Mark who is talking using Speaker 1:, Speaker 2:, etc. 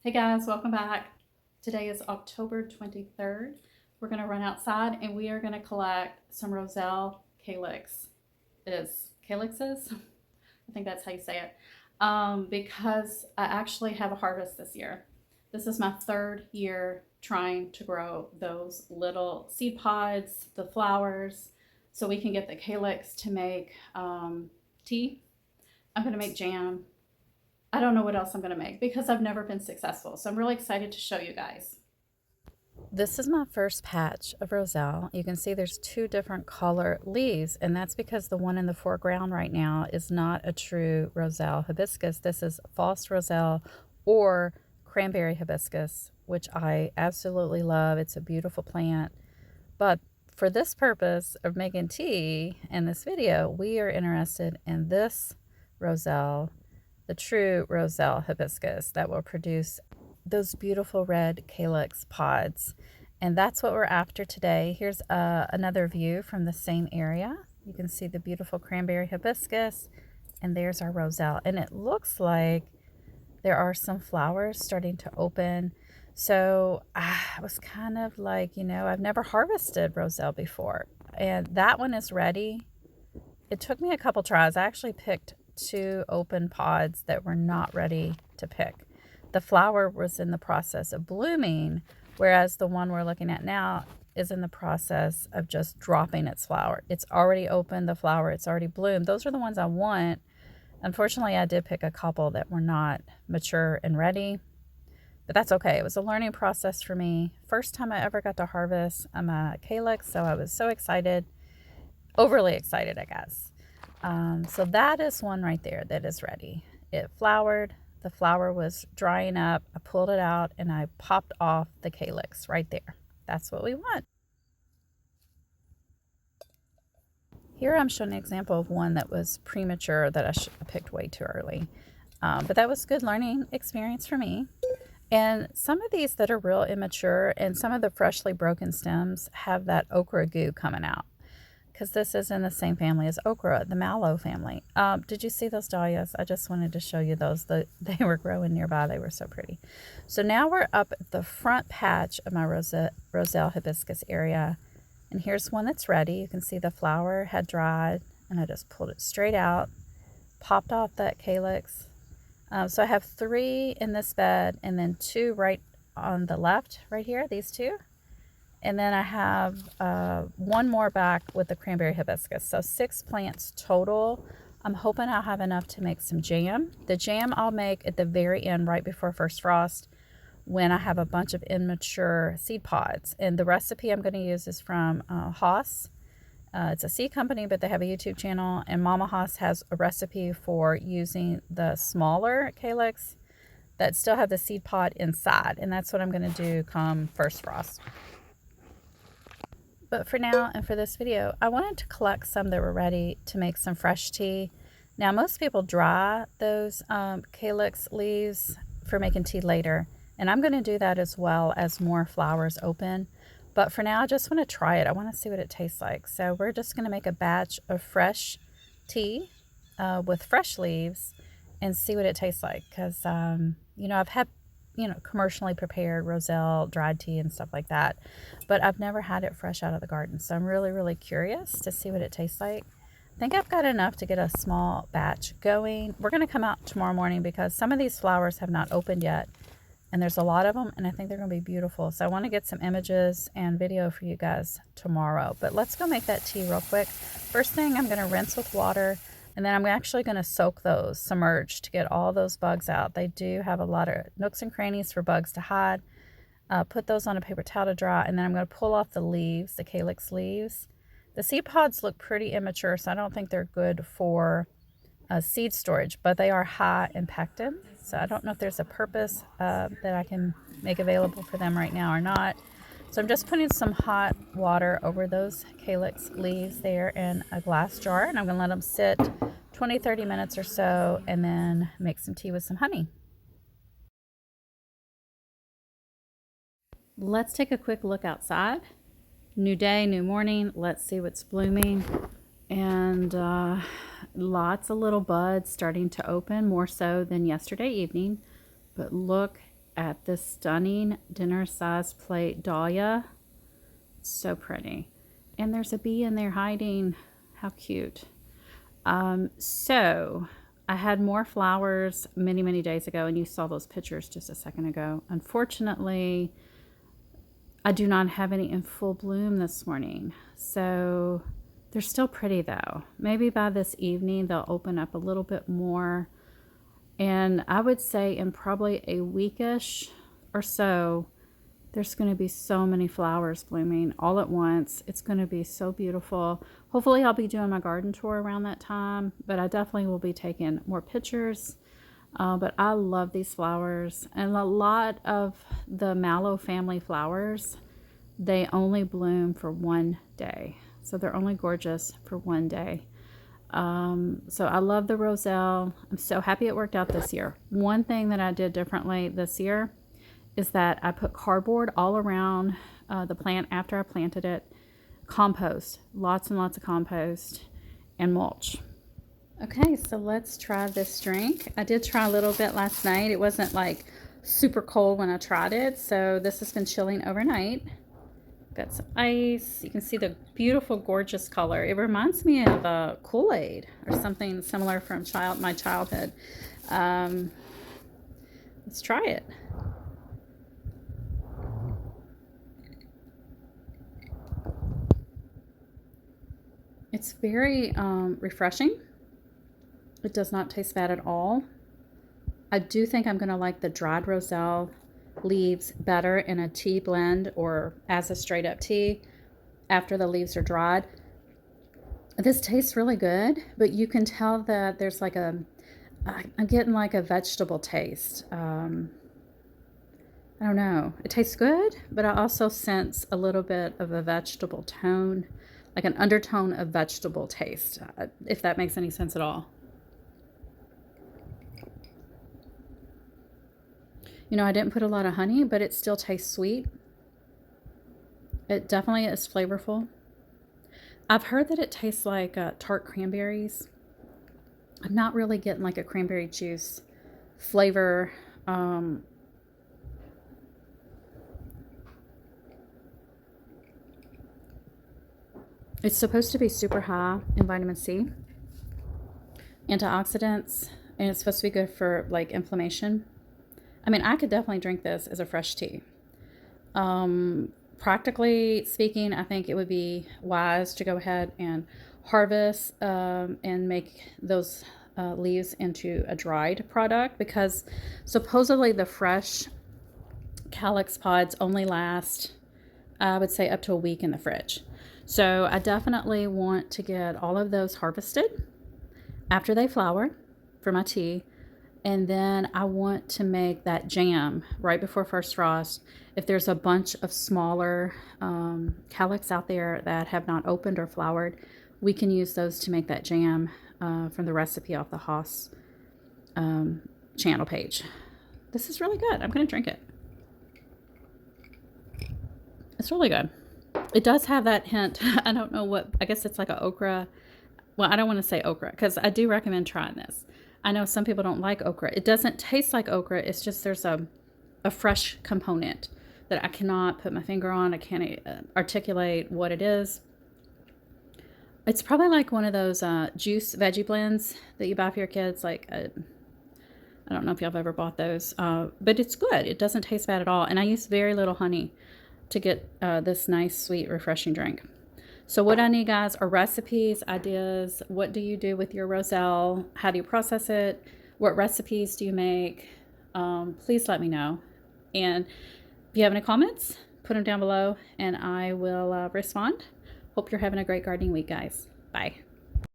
Speaker 1: Hey guys, welcome back. Today is October 23rd. We're going to run outside and we are going to collect some Roselle calyx. Calyxes? I think that's how you say it. Because I actually have a harvest this year. This is my third year trying to grow those little seed pods, the flowers, so we can get the calyx to make tea. I'm going to make jam. I don't know what else I'm going to make because I've never been successful. So I'm really excited to show you guys. This is my first patch of Roselle. You can see there's two different color leaves, and that's because the one in the foreground right now is not a true Roselle hibiscus. This is false Roselle or cranberry hibiscus, which I absolutely love. It's a beautiful plant. But for this purpose of making tea in this video, we are interested in this Roselle, the true Roselle hibiscus that will produce those beautiful red calyx pods. And that's what we're after today. Here's another view from the same area. You can see the beautiful cranberry hibiscus, and there's our Roselle. And it looks like there are some flowers starting to open. So I was kind of like, I've never harvested Roselle before. And that one is ready. It took me a couple tries. I actually picked two open pods that were not ready to pick. The flower was in the process of blooming, whereas the one we're looking at now is in the process of just dropping its flower. It's already opened the flower. It's already bloomed. Those are the ones I want. Unfortunately, I did pick a couple that were not mature and ready, but that's okay. It was a learning process for me. First time I ever got to harvest a calyx, so I was so excited, overly excited, I guess. So that is one right there that is ready. It flowered. The flower was drying up. I pulled it out and I popped off the calyx right there. That's what we want. Here I'm showing an example of one that was premature that I picked way too early. But that was a good learning experience for me. And some of these that are real immature and some of the freshly broken stems have that okra goo coming out, because this is in the same family as okra, the mallow family. Did you see those dahlias? I just wanted to show you those. They were growing nearby. They were so pretty. So now we're up at the front patch of my Roselle hibiscus area. And here's one that's ready. You can see the flower had dried, and I just pulled it straight out, popped off that calyx. So I have three in this bed, and then two right on the left, right here, these two. And then I have one more back with the cranberry hibiscus. So 6 plants total. I'm hoping I'll have enough to make some jam. The jam I'll make at the very end, right before first frost, when I have a bunch of immature seed pods. And the recipe I'm going to use is from Haas. It's a seed company, but they have a YouTube channel. And Mama Haas has a recipe for using the smaller calyx that still have the seed pod inside. And that's what I'm going to do come first frost. But for now and for this video, I wanted to collect some that were ready to make some fresh tea. Now, most people dry those calyx leaves for making tea later, and I'm going to do that as well as more flowers open. But for now, I just want to try it. I want to see what it tastes like. So we're just going to make a batch of fresh tea with fresh leaves and see what it tastes like. Because, I've had commercially prepared Roselle dried tea and stuff like that, but I've never had it fresh out of the garden. So I'm really, really curious to see what it tastes like. I think I've got enough to get a small batch going. We're going to come out tomorrow morning because some of these flowers have not opened yet, and there's a lot of them, and I think they're going to be beautiful. So I want to get some images and video for you guys tomorrow. But let's go make that tea real quick. First thing, I'm going to rinse with water. And then I'm actually going to soak those, submerged, to get all those bugs out. They do have a lot of nooks and crannies for bugs to hide. Put those on a paper towel to dry, and then I'm going to pull off the leaves, the calyx leaves. The seed pods look pretty immature, so I don't think they're good for seed storage, but they are high in pectin. So I don't know if there's a purpose that I can make available for them right now or not. So I'm just putting some hot water over those calyx leaves there in a glass jar, and I'm going to let them sit 20-30 minutes or so and then make some tea with some honey. Let's take a quick look outside. New day, new morning. Let's see what's blooming. And lots of little buds starting to open, more so than yesterday evening. But look at this stunning dinner size plate dahlia. It's so pretty. And there's a bee in there hiding. How cute. So I had more flowers many, many days ago, and you saw those pictures just a second ago. Unfortunately, I do not have any in full bloom this morning. So they're still pretty though. Maybe by this evening, they'll open up a little bit more. And I would say in probably a weekish or so, there's going to be so many flowers blooming all at once. It's going to be so beautiful. Hopefully I'll be doing my garden tour around that time, but I definitely will be taking more pictures. But I love these flowers, and a lot of the mallow family flowers, they only bloom for one day. So they're only gorgeous for one day. So I love the Roselle. I'm so happy it worked out this year. One thing that I did differently this year is that I put cardboard all around the plant after I planted it, compost, lots and lots of compost, and mulch. Okay, so let's try this drink. I did try a little bit last night. It wasn't like super cold when I tried it, so this has been chilling overnight. Got some ice. You can see the beautiful, gorgeous color. It reminds me of Kool-Aid or something similar from my childhood. Let's try it. It's very refreshing. It does not taste bad at all. I do think I'm going to like the dried Roselle leaves better in a tea blend or as a straight up tea after the leaves are dried. This tastes really good, but you can tell that there's like I'm getting like a vegetable taste. I don't know. It tastes good, but I also sense a little bit of a vegetable tone, like an undertone of vegetable taste, if that makes any sense at all. You know, I didn't put a lot of honey, but it still tastes sweet. It definitely is flavorful. I've heard that it tastes like tart cranberries. I'm not really getting like a cranberry juice flavor. It's supposed to be super high in vitamin C, antioxidants, and it's supposed to be good for like inflammation. I mean, I could definitely drink this as a fresh tea. Practically speaking, I think it would be wise to go ahead and harvest and make those leaves into a dried product, because supposedly the fresh calyx pods only last, I would say, up to a week in the fridge. So I definitely want to get all of those harvested after they flower for my tea. And then I want to make that jam right before first frost. If there's a bunch of smaller calyx out there that have not opened or flowered, we can use those to make that jam from the recipe off the Haas channel page. This is really good. I'm going to drink it. It's really good. It does have that hint. I don't know what, I guess it's like a okra. Well, I don't want to say okra because I do recommend trying this. I know some people don't like okra. It doesn't taste like okra. It's just there's a fresh component that I cannot put my finger on. I can't articulate what it is. It's probably like one of those juice veggie blends that you buy for your kids. Like, I don't know if y'all have ever bought those, but it's good. It doesn't taste bad at all. And I use very little honey to get this nice, sweet, refreshing drink. So what I need, guys, are recipes, ideas. What do you do with your Roselle? How do you process it? What recipes do you make? Please let me know. And if you have any comments, put them down below and I will respond. Hope you're having a great gardening week, guys. Bye.